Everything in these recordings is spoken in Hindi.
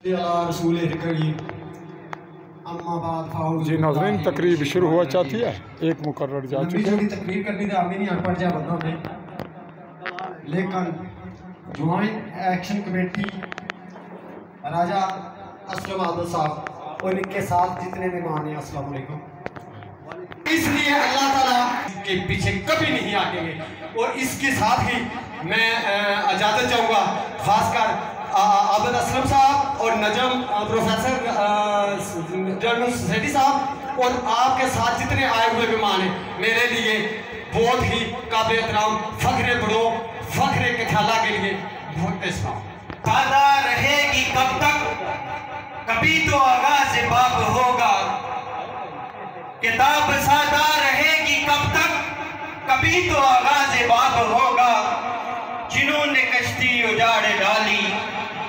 जी नाज़रीन, तकरीब शुरू हुआ चाहती है, एक मुकर्रर जा चुके हैं। तकरीर करनी तो हमें नहीं अनपढ़ जा बंदा में, लेकिन ज्वाइंट एक्शन कमेटी राजा असलम आदल साहब और इनके साथ जितने मेहमान हैं, अस्सलाम वालेकुम। इसलिए अल्लाह ताला के पीछे कभी नहीं हटेंगे और इसके साथ ही मैं इजाज़त चाहूँगा खासकर आबिद असलम साहब और नजम प्रोफेसर जर्नल सोसाइटी साहब और आपके साथ जितने आए हुए मेहमान हैं, मेरे लिए बहुत ही काबिल एहतराम, फख्र बड़ो, फख्र के ख्याला के लिए बहुत सादा रहेगी कब तक, कभी तो आगाज़ बाब होगा। किताब सादा रहेगी कब तक, कभी तो आगाज़ बाब होगा। जिन्होंने कश्ती उजाड़ डाली,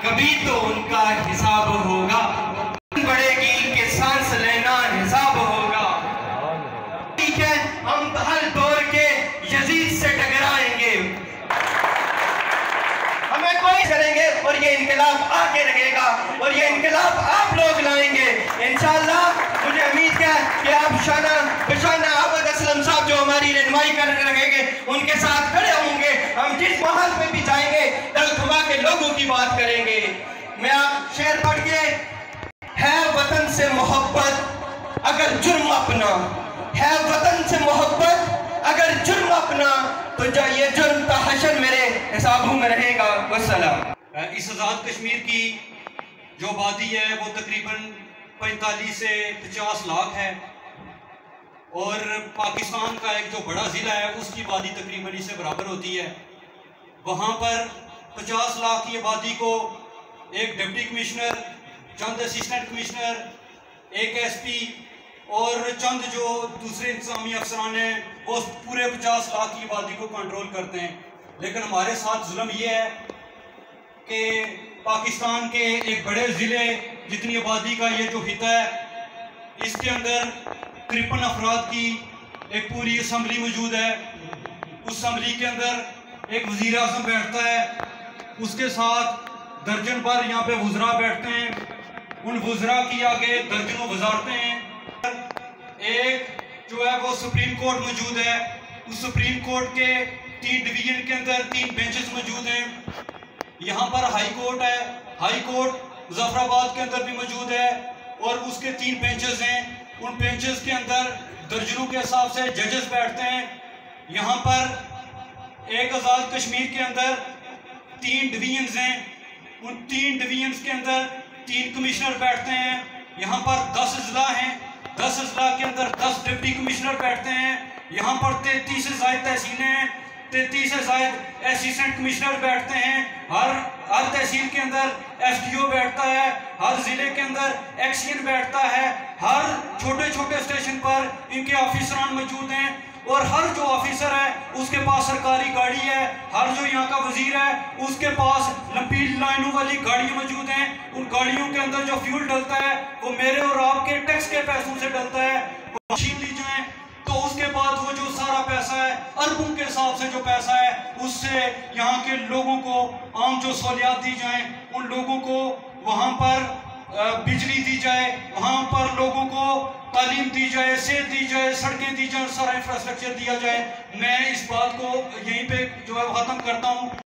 कभी तो उनका हिसाब होगा। बढ़ेगी कि सांस लेना हिसाब होगा। ठीक है, हम हर दौर के यजीद से टकराएंगे, हमें कोई करेंगे और ये इनकलाब आके रहेगा और ये इनकलाब आप लोग लाएंगे इंशाअल्लाह। मुझे उम्मीद है कि आप शाना बशाना आबिद असलम साहब जो हमारी रहनुमाई कर रहेंगे, उनके साथ खड़े होंगे। हम जिस महल में भी जाएंगे, दल थमा के लोगों की बात करेंगे। मैं आप शेर पढ़ के, है वतन से मोहब्बत अगर जुर्म अपना, है वतन से मोहब्बत अगर जुर्म अपना, तो ये जुर्म का हशर मेरे हिसाबों में रहेगा। वस्सलाम। इस आज़ाद कश्मीर की जो आबादी है वो तकरीबन 45 से 50 लाख है और पाकिस्तान का एक जो बड़ा ज़िला है उसकी आबादी तकरीबन इससे बराबर होती है। वहाँ पर 50 लाख की आबादी को एक डिप्टी कमिश्नर, चंद असिस्टेंट कमिश्नर, एक एसपी और चंद जो दूसरे इंतजामी अफसरान हैं वो पूरे 50 लाख की आबादी को कंट्रोल करते हैं। लेकिन हमारे साथ जुल्म ये है कि पाकिस्तान के एक बड़े ज़िले जितनी आबादी का ये जो हिस्सा है, इसके अंदर 53 अफराद की एक पूरी असम्बली मौजूद है। उस असम्बली के अंदर एक वज़ीर आज़म बैठता है, उसके साथ दर्जन पर यहाँ पे वज़रा बैठते हैं। उन वज़रा की आगे दर्जनों वज़ारतें हैं। एक जो है वो सुप्रीम कोर्ट मौजूद है। उस सुप्रीम कोर्ट के 3 डिवीजन के अंदर 3 बेंचेस मौजूद हैं। यहाँ पर हाई कोर्ट है, हाई कोर्ट मुजफ्फराबाद के अंदर भी मौजूद है और उसके 3 बेंचेस हैं। उन बेंचेस के अंदर दर्जनों के हिसाब से जजेस बैठते हैं। यहाँ पर एक आज़ाद कश्मीर के अंदर 3 डिवीजन्स हैं। उन 3 डिवीजन्स के अंदर 3 कमिश्नर बैठते हैं। यहाँ पर 10 अजला हैं, 10 अजला के अंदर 10 डिप्टी कमिश्नर बैठते हैं। यहाँ पर 33 से ज़ायद तहसीलें हैं, 33 से ज़ायद असिस्टेंट कमिश्नर बैठते हैं। हर तहसील के अंदर एसडीओ बैठता है, हर ज़िले के अंदर एक्सीएन बैठता है। हर छोटे छोटे स्टेशन पर इनके ऑफिसरान मौजूद हैं और हर जो ऑफिसर है उसके पास सरकारी गाड़ी है। हर जो यहाँ का वजीर है उसके पास लंबी लाइनों वाली गाड़ियाँ मौजूद हैं। उन गाड़ियों के अंदर जो फ्यूल डलता है वो मेरे और आपके टैक्स के पैसों से डलता है। छीन ली जाए तो उसके बाद वो जो सारा पैसा है, अरबों के हिसाब से जो पैसा है, उससे यहाँ के लोगों को आम जो सहूलियात दी जाए, उन लोगों को वहाँ पर बिजली दी जाए, वहाँ पर लोगों को तालीम दी जाए, सेहत दी जाए, सड़कें दी जाए, सारा इंफ्रास्ट्रक्चर दिया जाए। मैं इस बात को यहीं पे जो है ख़त्म करता हूँ।